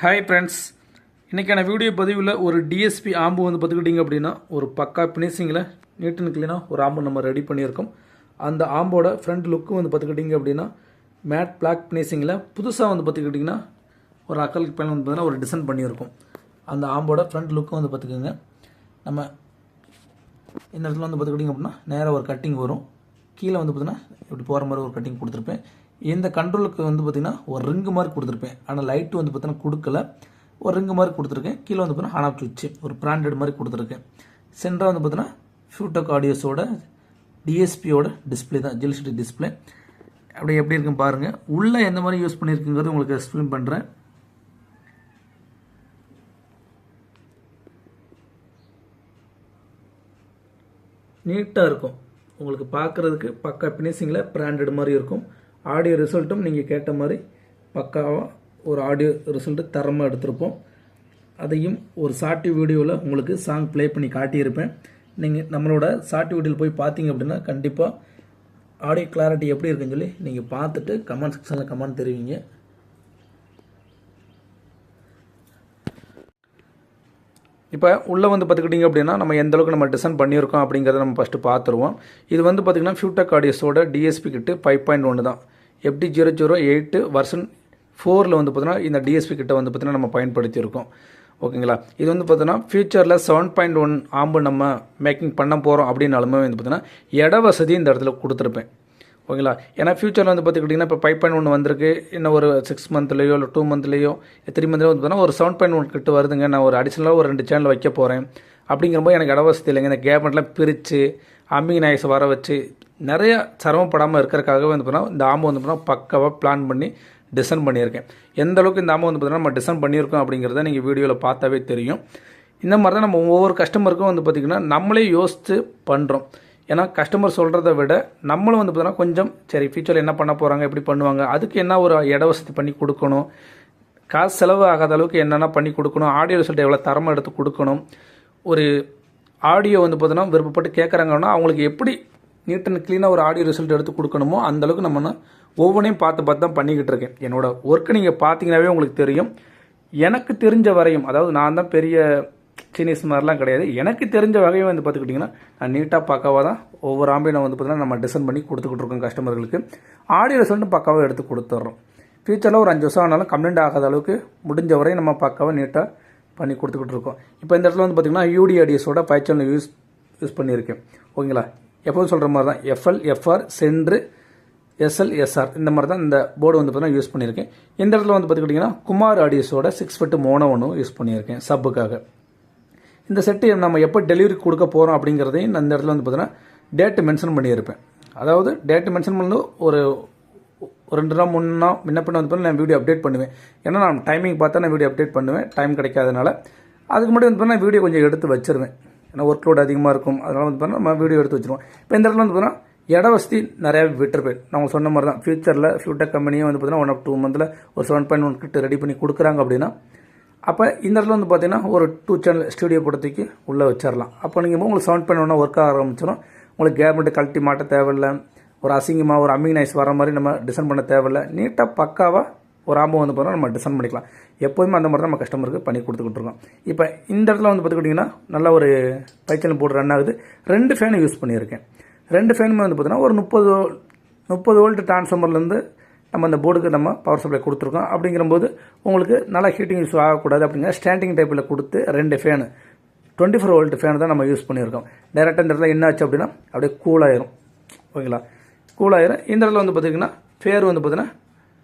Hi friends, இன்றைக்கான video பதிவில் ஒரு டிஎஸ்பி ஆம்பு வந்து பார்த்துக்கிட்டிங்க அப்படின்னா ஒரு பக்கா ஃபினிஷிங்கில் நீட்டுன்னு க்ளீனாக ஒரு ஆம்பு நம்ம ரெடி பண்ணியிருக்கோம். அந்த ஆம்போட ஃப்ரண்ட் லுக்கு வந்து பார்த்துக்கிட்டிங்க அப்படின்னா மேட் பிளாக் ஃபினிஷிங்கில் புதுசாக வந்து பார்த்துக்கிட்டிங்கன்னா ஒரு அக்கல் பேனல் வந்து பார்த்தீங்கன்னா ஒரு டிசைன் பண்ணியிருக்கோம். அந்த ஆம்போட ஃப்ரண்ட் லுக்கு வந்து பார்த்துக்கிங்க நம்ம இந்த இடத்துல வந்து பார்த்துக்கிட்டிங்க அப்படின்னா நேராக ஒரு கட்டிங் வரும். கீழே வந்து பார்த்திங்கன்னா இப்படி போகிற மாதிரி ஒரு கட்டிங் கொடுத்துருப்பேன். இந்த கண்ட்ரோலுக்கு வந்து பார்த்திங்கன்னா ஒரு ரிங்கு மாதிரி கொடுத்துருப்பேன். ஆனால் லைட்டு வந்து பார்த்திங்கன்னா கொடுக்கல, ஒரு ரிங்கு மாதிரி கொடுத்துருக்கேன். கீழே வந்து பார்த்திங்கன்னா ஆன் ஆஃப் சுவிட்ச் ஒரு பிராண்டட் மாதிரி கொடுத்துருக்கேன். சென்டராக வந்து பார்த்திங்கன்னா ஃபியூடெக் ஆடியோஸோட டிஎஸ்பியோட டிஸ்பிளே தான், ஜிஎல்சிடி டிஸ்பிளே. அப்படி எப்படி இருக்குன்னு பாருங்கள். உள்ளே எந்த மாதிரி யூஸ் பண்ணியிருக்குங்கிறது உங்களுக்கு எக்ஸ்பிளைன் பண்ணுறேன். நீட்டாக இருக்கும், உங்களுக்கு பார்க்குறதுக்கு பக்கா ஃபினிஷிங்கில் பிராண்டட் மாதிரி இருக்கும். ஆடியோ ரிசல்ட்டும் நீங்கள் கேட்ட மாதிரி பக்காவாக ஒரு ஆடியோ ரிசல்ட்டு தரமாக எடுத்திருப்போம். அதையும் ஒரு ஷார்ட் வீடியோவில் உங்களுக்கு சாங் ப்ளே பண்ணி காட்டியிருப்பேன். நீங்கள் நம்மளோட ஷார்ட் வீடியோவில் போய் பார்த்தீங்க அப்படின்னா கண்டிப்பாக ஆடியோ கிளாரிட்டி எப்படி இருக்குன்னு சொல்லி நீங்கள் பார்த்துட்டு கமெண்ட் செக்ஷனில் கமெண்ட் தெரிவிங்க. இப்போ உள்ளே வந்து பார்த்துக்கிட்டிங்க அப்படின்னா நம்ம எந்த அளவுக்கு நம்ம டிசைன் பண்ணியிருக்கோம் அப்படிங்கிறத நம்ம ஃபஸ்ட்டு பார்த்துருவோம். இது வந்து பார்த்திங்கன்னா ஃபியூடெக் ஆடியோஸோட டிஎஸ்பி கிட்டு 5.1 தான். FD008 வெர்ஷன் 4 வந்து பார்த்தீங்கன்னா இந்த டிஎஸ்பி கிட்ட வந்து பார்த்திங்கன்னா நம்ம பயன்படுத்தியிருக்கோம். ஓகேங்களா. இது வந்து பார்த்தீங்கன்னா ஃபியூச்சரில் 7.1 ஆம்பு நம்ம மேக்கிங் பண்ண போகிறோம் அப்படின்னாலுமே வந்து பார்த்திங்கன்னா இட வசதி இந்த இடத்துல கொடுத்துருப்பேன். ஓகேங்களா. ஏன்னா ஃபியூச்சரில் வந்து பார்த்துக்கிட்டிங்கன்னா இப்போ 5.1 வந்திருக்கு. இன்னும் ஒரு 6 மந்த்லேயோ இல்லை 2 மந்த்லேயோ 3 மந்த்லேயோ வந்து பார்த்தீங்கன்னா ஒரு 7.1 கிட்ட வருதுங்க. நான் ஒரு அடிஷனலாக ஒரு 2 சேனல் வைக்க போகிறேன் அப்படிங்கிறப்போ எனக்கு இட வசதி இல்லைங்க. இந்த கேபினெட்லாம் பிரித்து அம்மிங் நாய்ஸ் வர வச்சு நிறைய சிரமப்படாமல் இருக்கிறக்காகவே வந்து பார்த்தீங்கன்னா இந்த ஆம்பு வந்து பார்த்தீங்கன்னா பக்காவாக பிளான் பண்ணி டிசைன் பண்ணியிருக்கேன். எந்த அளவுக்கு இந்த ஆம்பு வந்து பார்த்தீங்கன்னா நம்ம டிசைன் பண்ணியிருக்கோம் அப்படிங்கிறத நீங்கள் வீடியோவில் பார்த்தாவே தெரியும். இந்த மாதிரி தான் நம்ம ஒவ்வொரு கஸ்டமருக்கும் வந்து பார்த்திங்கன்னா நம்மளே யோசித்து பண்ணுறோம். ஏன்னா கஸ்டமர் சொல்கிறத விட நம்மளும் வந்து பார்த்தீங்கன்னா கொஞ்சம் சரி ஃபியூச்சரில் என்ன பண்ண போகிறாங்க, எப்படி பண்ணுவாங்க, அதுக்கு என்ன ஒரு இட வசதி பண்ணி கொடுக்கணும், காசு செலவு ஆகாத அளவுக்கு என்னென்ன பண்ணி கொடுக்கணும், ஆடியோ ரிசல்ட் எவ்வளோ தரமாக எடுத்து கொடுக்கணும், ஒரு ஆடியோ வந்து பார்த்தீங்கன்னா விருப்பப்பட்டு கேட்குறாங்கன்னா அவங்களுக்கு எப்படி நீட் அண்ட் க்ளீனாக ஒரு ஆடியோ ரிசல்ட் எடுத்து கொடுக்கணுமோ அந்தளவுக்கு நம்ம ஒவ்வொன்றையும் பார்த்து தான் பண்ணிக்கிட்டு இருக்கேன். என்னோடய ஒர்க்கு நீங்கள் பார்த்தீங்கன்னாவே உங்களுக்கு தெரியும். எனக்கு தெரிஞ்ச வரையும், அதாவது நான் தான் பெரிய சீனியர்ஸ் மாதிரிலாம் கிடையாது, எனக்கு தெரிஞ்ச வகையை வந்து பார்த்துக்கிட்டிங்கன்னா நான் நீட்டாக பக்காவாக தான் ஒவ்வொரு ஆம்பையும் நான் வந்து பார்த்திங்கன்னா நம்ம டிசைன் பண்ணி கொடுத்துக்கிட்டு இருக்கோம் கஸ்டமர்களுக்கு. ஆடியோ ரிசல்ட்டும் பக்காவாக எடுத்து கொடுத்துட்றோம். ஃபியூச்சரில் ஒரு 5 வருஷம் ஆனாலும் கம்ப்ளைண்ட் ஆகாத அளவுக்கு முடிஞ்ச வரையும் நம்ம பக்காவாக நீட்டாக பண்ணி கொடுத்துக்கிட்டு இருக்கோம். இப்போ இந்த இடத்துல வந்து பார்த்திங்கன்னா யூடி ஆடியோஸோட 5 சேனல் யூஸ் பண்ணியிருக்கேன். ஓகேங்களா. எப்போதும் சொல்கிற மாதிரி தான் FL, FR, centre, SL, SR இந்த மாதிரி தான் இந்த போர்டு வந்து பார்த்தீங்கன்னா யூஸ் பண்ணியிருக்கேன். இந்த இடத்துல வந்து பார்த்துக்கிட்டிங்கன்னா குமார் ஆடியோஸோட 6 மோனோ ஒன்று யூஸ் பண்ணியிருக்கேன் சப்புக்காக. இந்த செட்டு நம்ம எப்போ டெலிவரி கொடுக்க போகிறோம் அப்படிங்கிறதையும் நான் இந்த இடத்துல வந்து பார்த்தீங்கன்னா டேட்டு மென்ஷன் பண்ணியிருப்பேன். அதாவது டேட்டு மென்ஷன் பண்ணி ஒரு 2 நாள் 3 நாள் முன்ன பின்ன வந்து நான் வீடியோ அப்டேட் பண்ணுவேன். ஏன்னா நான் டைமிங் பார்த்தா நான் வீடியோ அப்டேட் பண்ணுவேன், டைம் கிடைக்காதனால. அதுக்கு மட்டும் வந்து பார்த்தீங்கன்னா வீடியோ கொஞ்சம் எடுத்து வச்சுருவேன். ஏன்னா ஒர்க் லோட் அதிகமாக இருக்கும், அதனால் வந்து பார்த்தீங்கன்னா நம்ம வீடியோ எடுத்து வச்சுருவோம். இப்போ இந்த இடத்துல வந்து பார்த்தீங்கன்னா இட வசதி நிறையா விட்டுருப்பேன். நான் சொன்ன மாதிரி தான் ஃபியூச்சரில் ஃபியூடெக் கம்பெனியும் வந்து பார்த்தீங்கன்னா 1 or 2 மந்தில் ஒரு 7.1 கிட்ட ரெடி பண்ணி கொடுக்குறாங்க அப்படின்னா அப்போ இந்த இடத்துல வந்து பார்த்தீங்கன்னா ஒரு 2 சேனல் ஸ்டூடியோ படத்துக்கு உள்ளே வச்சிடலாம். அப்போ நீங்கள் உங்களுக்கு 7.1 ஒர்க் ஆக ஆரம்பிச்சிடும். உங்களுக்கு கேபினெட் கழட்டி மாட்ட தேவையில்லை, ஒரு அசிங்கமாக ஒரு அம்மிங் நாய்ஸ் வர மாதிரி நம்ம டிசைன் பண்ண தேவையில்லை. நீட்டாக பக்காவாக ஒரு ஆம்பு வந்து பார்த்தீங்கன்னா நம்ம டிசைன் பண்ணிக்கலாம். எப்போதுமே அந்த மாதிரி தான் நம்ம கஸ்டமருக்கு பண்ணி கொடுத்துக்கிட்டு இருக்கோம். இப்போ இந்த இடத்துல வந்து பார்த்துக்கிட்டிங்கன்னா நல்லா ஒரு 5 சேனல் போர்டு ரன் ஆகுது. 2 ஃபேன் யூஸ் பண்ணியிருக்கேன். 2 ஃபேனுமே வந்து பார்த்தீங்கன்னா ஒரு 30 வோல்ட் டிரான்ஸ்ஃபார்மர்லேருந்து நம்ம அந்த போர்டுக்கு நம்ம பவர் சப்ளை கொடுத்துருக்கோம். அப்படிங்கிறபோது உங்களுக்கு நல்லா ஹீட்டிங் யூஸ் ஆகக்கூடாது அப்படிங்கிற ஸ்டாண்டிங் டைப்பில் கொடுத்து 2 ஃபேனு 24 வோல்ட் ஃபேனு தான் நம்ம யூஸ் பண்ணியிருக்கோம். டேரெக்டாக இந்த இடத்துல என்ன ஆச்சு அப்படின்னா அப்படியே கூலாயிரும். ஓகேங்களா. கூலாயிரும். இந்த இடத்துல வந்து பார்த்திங்கன்னா ஃபேர் வந்து பார்த்திங்கன்னா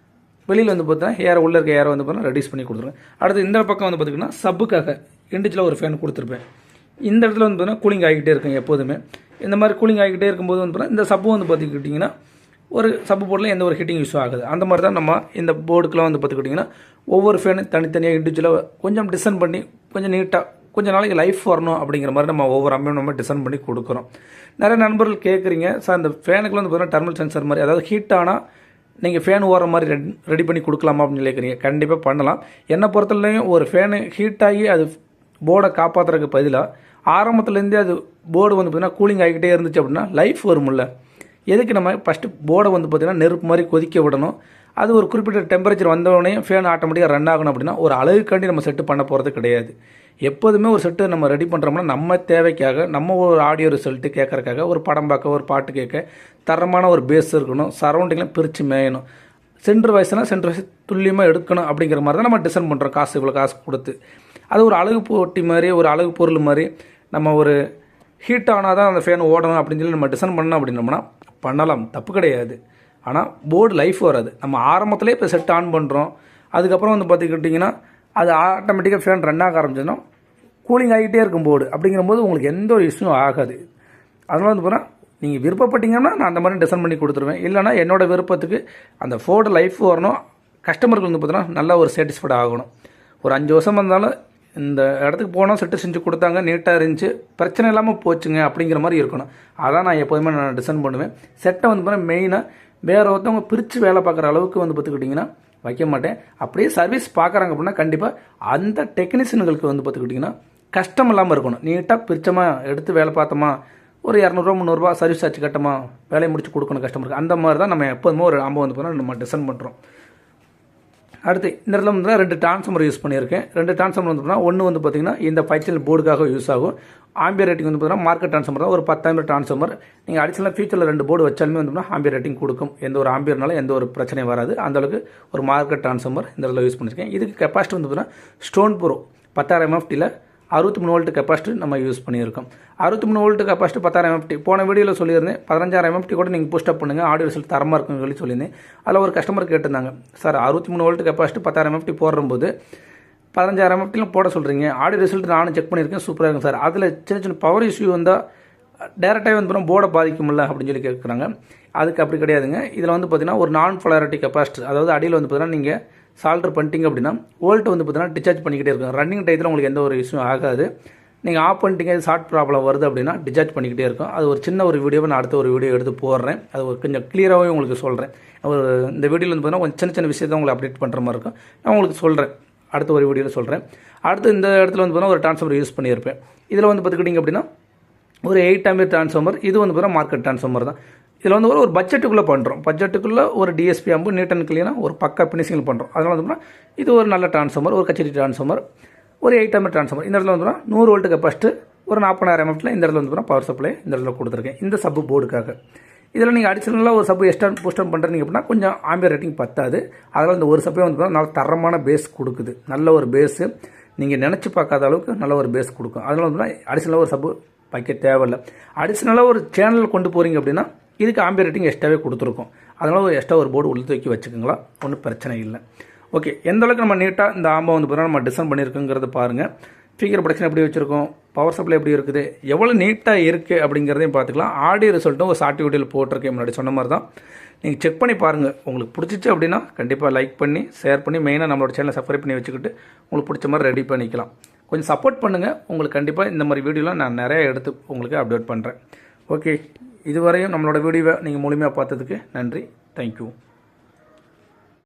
வெளியில் வந்து பார்த்தீங்கன்னா ஏர் உள்ளே இருக்க ஏரை வந்து பார்த்தீங்கன்னா ரெடியூஸ் பண்ணி கொடுத்துருவேன். அடுத்து இந்த பக்கம் வந்து பார்த்திங்கன்னா சப்புக்காக இண்டிஜுவலாக ஒரு ஃபேன் கொடுத்துருப்பேன். இந்த இடத்துல வந்து பார்த்தீங்கன்னா கூலிங் ஆகிக்கிட்டே இருக்கும் எப்போதுமே. இந்த மாதிரி கூலிங் ஆகிக்கிட்டே இருக்கும்போது வந்து பார்த்தீங்கன்னா இந்த சப்பு வந்து பார்த்துக்கிட்டிங்கன்னா ஒரு சப்பு போர்டில் எந்த ஒரு ஹீட்டிங் யூஸ் ஆகுது. அந்த மாதிரி தான் நம்ம இந்த போர்டுக்கெலாம் வந்து பார்த்துக்கிட்டிங்கன்னா ஒவ்வொரு ஃபேனு தனித்தனியாக இண்டிவிஜுவலாக கொஞ்சம் டிசைன் பண்ணி கொஞ்சம் நீட்டாக கொஞ்சம் நாளைக்கு லைஃப் வரணும் அப்படிங்கிற மாதிரி நம்ம ஒவ்வொரு அம்மையும் நம்ம டிசைன் பண்ணி கொடுக்குறோம். நிறைய நண்பர்கள் கேட்குறீங்க, சார் இந்த ஃபேனுக்குலாம் வந்து பார்த்தீங்கன்னா டெர்மல் சென்சர் மாதிரி, அதாவது ஹீட் ஆனால் நீங்கள் ஃபேன் ஓடுற மாதிரி ரெடி பண்ணி கொடுக்கலாமா அப்படின்னு கேட்குறீங்க. கண்டிப்பாக பண்ணலாம். என்னை பொறுத்தவரையும் ஒரு ஃபேனு ஹீட் ஆகி அது போர்டை காப்பாற்றுறதுக்கு பதிலாக ஆரம்பத்துலேருந்தே அது போர்டு வந்து பார்த்திங்கன்னா கூலிங் ஆகிக்கிட்டே இருந்துச்சு அப்படின்னா லைஃப் வரும்ல. எதுக்கு நம்ம ஃபஸ்ட்டு போர்டை வந்து பார்த்திங்கன்னா நெருப்பு மாதிரி கொதிக்க விடணும். அது ஒரு குறிப்பிட்ட டெம்பரேச்சர் வந்தோடனே ஃபேன் ஆட்டோமேட்டிக்காக ரன் ஆகணும் அப்படின்னா ஒரு அழகுக்காண்டி நம்ம செட்டு பண்ண போகிறது கிடையாது. எப்போதுமே ஒரு செட்டு நம்ம ரெடி பண்ணுறோம்னா நம்ம தேவைக்காக, நம்ம ஒரு ஆடியோ ரிசல்ட்டு கேட்குறக்காக, ஒரு படம் பார்க்க, ஒரு பாட்டு கேட்க தரமான ஒரு பேஸ் இருக்கணும். சரௌண்டிங்லாம் பிரித்து மேயணும். சென்டர் வாய்ஸ்னால் சென்டர் வாய்ஸ் துல்லியமாக எடுக்கணும் அப்படிங்கிற மாதிரி தான் நம்ம டிசைன் பண்ணுறோம். இவ்வளோ காசு கொடுத்து அது ஒரு அழகு போட்டி மாதிரி, ஒரு அழகு பொருள் மாதிரி நம்ம ஒரு ஹீட் ஆனால் தான் அந்த ஃபேன் ஓடணும் அப்படின்னு சொல்லி நம்ம டிசைன் பண்ணோம் அப்படின்னோம்னா பண்ணலாம், தப்பு கிடையாது. ஆனால் போர்டு லைஃப் வராது. நம்ம ஆரம்பத்திலே இப்போ செட் ஆன் பண்ணுறோம், அதுக்கப்புறம் வந்து பார்த்துக்கிட்டிங்கன்னா அது ஆட்டோமேட்டிக்காக ஃபேன் ரன் ஆக ஆரம்பிச்சதுன்னா கூலிங் ஆகிட்டே இருக்கும் போர்டு. அப்படிங்கிறபோது உங்களுக்கு எந்த ஒரு இஷ்யூவும் ஆகாது. அதனால் வந்து போனால் நீங்கள் விருப்பப்பட்டீங்கன்னா நான் அந்த மாதிரி டிசைன் பண்ணி கொடுத்துருவேன். இல்லைனா என்னோடய விருப்பத்துக்கு அந்த ஃபோர்டு லைஃப் வரணும், கஸ்டமருக்கு வந்து பார்த்தீங்கன்னா நல்லா ஒரு சாட்டிஸ்ஃபைட் ஆகணும். ஒரு 5 வருஷம் இருந்தாலும் இந்த இடத்துக்கு போனோம், செட்டு செஞ்சு கொடுத்தாங்க, நீட்டாக இருந்துச்சு, பிரச்சனை இல்லாமல் போச்சுங்க அப்படிங்கிற மாதிரி இருக்கணும். அதான் நான் எப்போதுமே நான் டிசைன் பண்ணுவேன். செட்டை வந்து பார்த்தீங்கன்னா மெயினாக வேறு ஒருத்தவங்க பிரித்து வேலை பார்க்குற அளவுக்கு வந்து பார்த்துக்கிட்டிங்கன்னா வைக்க மாட்டேன். அப்படியே சர்வீஸ் பார்க்குறாங்க அப்படின்னா கண்டிப்பாக அந்த டெக்னீஷியன்களுக்கு வந்து பார்த்துக்கிட்டிங்கன்னா கஷ்டம் இல்லாமல் இருக்கணும். நீட்டாக பிரித்தமா எடுத்து வேலை பார்த்தோமா, ஒரு 200 300 சர்வீஸ் சார்ஜ் கட்டமா, வேலையை முடிச்சு கொடுக்கணும் கஸ்டமருக்கு. அந்த மாதிரி தான் நம்ம எப்போதுமே ஒரு ஆம்பு வந்து பார்த்தீங்கன்னா நம்ம டிசைன் பண்ணுறோம். அடுத்து இந்த இடத்துல வந்து 2 டிரான்ஸ்ஃபார்மர் யூஸ் பண்ணியிருக்கேன். 2 டிரான்ஸ்ஃபார்மர் வந்து பார்த்தீங்கன்னா ஒன்று வந்து பார்த்திங்கன்னா இந்த 5 சேனல் போர்டுக்காக யூஸ் ஆகும். ஆம்பியர் ரேட்டிங் வந்து பார்த்தீங்கன்னா மார்க்கெட் டிரான்ஸ்ஃபார்மர் தான், ஒரு 10,000 டிரான்ஸ்ஃபார்மர். நீங்கள் அடிஷனலாக ஃபியூச்சரில் 2 போர்டு வச்சாலுமே வந்து ஆம்பியர் ரேட்டிங் கொடுக்கும். எந்த ஒரு ஆம்பியர்னால எந்த ஒரு பிரச்சனையும் வராது. அந்தளவுக்கு ஒரு மார்க்கெட் டிரான்ஸ்ஃபார்மர் இந்த இடத்துல யூஸ் பண்ணியிருக்கேன். இதுக்கு கெப்பாசிட்டி வந்து பார்த்தீங்கன்னா ஸ்டோன் ப்ரோ 10,000 MFTயில் 63 வோல்ட் கெப்பாசிட்டி நம்ம யூஸ் பண்ணியிருக்கோம். 63 வோல்ட் கெப்பாசிட்டி 10,000 MFT போன வீடியோவில் சொல்லியிருந்தேன். 15,000 MFT கூட நீங்கள் புஷ்டப் பண்ணுங்கள், ஆடியோ ரிசல்ட் தரமாக இருக்குன்னு சொல்லி சொல்லியிருந்தேன். அதில் ஒரு கஸ்டமர் கேட்டிருந்தாங்க, சார் 63 வோல்ட் கெப்பாசிட்டி 10,000 MFT போடும்போது 15,000 MFTலாம் போட சொல்கிறீங்க, ஆடியோ ரிசல்ட் நானும் செக் பண்ணியிருக்கேன், சூப்பராக இருக்கும் சார், அதில் சின்ன சின்ன பவர் இஷ்யூ வந்தால் டேரெக்டாகவே வந்து போர்டை பாதிக்கும்ல அப்படின்னு சொல்லி கேட்குறாங்க. அதுக்கு அப்படி கிடையாதுங்க. இதில் வந்து பார்த்தீங்கன்னா ஒரு நான் போலாரிட்டி கெப்பாசிட்டி, அதாவது அடியில் வந்து பார்த்தீங்கன்னா நீங்கள் சால்டர் பண்ணிட்டீங்க அப்படின்னா வோல்ட் வந்து பார்த்தீங்கன்னா டிஸ்சார்ஜ் பண்ணிக்கிட்டே இருக்கும். ரன்னிங் டயத்தில் உங்களுக்கு எந்த ஒரு இஷ்யூ ஆகாது. நீங்கள் ஆஃப் பண்ணிட்டீங்க, ஷார்ட் ப்ராப்ளம் வருது அப்படின்னா டிஸ்சார்ஜ் பண்ணிக்கிட்டே இருக்கும். அது ஒரு சின்ன ஒரு வீடியோவை நான் அடுத்த ஒரு வீடியோ எடுத்து போடுறேன். அது ஒரு கொஞ்சம் கிளியராகவே உங்களுக்கு சொல்கிறேன். ஒரு இந்த வீடியோவில் வந்து பார்த்தீங்கன்னா கொஞ்சம் சின்ன சின்ன விஷயத்தை உங்களுக்கு அப்டேட் பண்ணுற மாதிரி இருக்கும். நான் உங்களுக்கு சொல்கிறேன், அடுத்த ஒரு வீடியோவில் சொல்கிறேன். அடுத்து இந்த இடத்துல வந்து பார்த்தீங்கன்னா ஒரு டிரான்ஸ்ஃபார்மர் யூஸ் பண்ணியிருப்பேன். இதில் வந்து பார்த்துக்கிட்டிங்க அப்படின்னா ஒரு 8 ஆம்பியர் டிரான்ஸ்ஃபார்மர். இது வந்து பார்த்தீங்கன்னா மார்க்கெட் டிரான்ஸ்ஃபார்மர் தான். இதில் வந்து ஒரு பட்ஜெட்டுக்குள்ளே பண்ணுறோம். பட்ஜெட்டுக்குள்ளே ஒரு டிஎஸ்பி அம்பு நீட் அண்ட் கிளீனாக ஒரு பக்கா ஃபினிஷிங் பண்ணுறோம். அதனால் வந்து இது ஒரு நல்ல டிரான்ஸ்ஃபார்மர், ஒரு கச்சேரி டிரான்ஸ்ஃபார்மர், ஒரு 8 ஆம்பியர் டிரான்ஸ்ஃபார்மர். இந்த இடத்துல வந்து 100 வோல்ட் கெப்பாசிட்டி, ஒரு 40,000 MFTல இந்த இடத்துல வந்து பவர் சப்ளை இந்த இடத்துல கொடுத்துருக்கேன் இந்த சப்பு போர்டுக்காக. இதில் நீங்கள் அடிஷனலாக ஒரு சப்பு எக்ஸ்ட்ரா பூஸ்டர் பண்ணுறீங்க அப்படின்னா கொஞ்சம் ஆம்பியர் ரேட்டிங் பத்தாது. அதனால் இந்த ஒரு சப்பே வந்து நல்ல தரமான பேஸ் கொடுக்குது. நல்ல ஒரு பேஸு நீங்கள் நினச்சி பார்க்காத அளவுக்கு நல்ல ஒரு பேஸ் கொடுக்கும். அதனால் வந்து அடிஷனலாக ஒரு சப்பு வைக்க தேவையில்லை. அடிஷனலாக ஒரு சேனல் கொண்டு போகிறீங்க அப்படின்னா இதுக்கு ஆம்பியர் ரேட்டிங் எக்ஸ்ட்ராவே கொடுத்துருக்கோம். அதனால் ஒரு எக்ஸ்ட்ரா ஒரு போர்டு உள்ள தூக்கி வச்சுக்கோங்களா, ஒன்றும் பிரச்சனை இல்லை. ஓகே, எந்த அளவுக்கு நம்ம நீட்டாக இந்த ஆம்பை வந்து பார்த்தீங்கன்னா நம்ம டிசைன் பண்ணியிருக்குங்கிறத பாருங்கள். ஸ்பீக்கர் ப்ரொடக்ஷன் எப்படி வச்சுருக்கோம், பவர் சப்ளை எப்படி இருக்குது, எவ்வளோ நீட்டாக இருக்குது அப்படிங்கிறதையும் பார்த்துக்கலாம். ஆடியோ ரிசல்ட்டும் ஒரு ஷார்ட் வீடியோவில் போட்டிருக்கேன் முன்னாடி சொன்ன மாதிரி தான். நீங்கள் செக் பண்ணி பாருங்கள். உங்களுக்கு பிடிச்சிச்சு அப்படின்னா கண்டிப்பாக லைக் பண்ணி ஷேர் பண்ணி மெயினாக நம்மளோட சேனலை சப்ஸ்கிரைப் பண்ணி வச்சுக்கிட்டு உங்களுக்கு பிடிச்ச மாதிரி ரெடி பண்ணிக்கலாம். கொஞ்சம் சப்போர்ட் பண்ணுங்கள். உங்களுக்கு கண்டிப்பாக இந்த மாதிரி வீடியோலாம் நான் நிறைய எடுத்து உங்களுக்கு அப்டேட் பண்ணுறேன். ஓகே, இதுவரையும் நம்மளோட வீடியோவை நீங்கள் முழுமையாக பார்த்ததுக்கு நன்றி. தேங்க்யூ.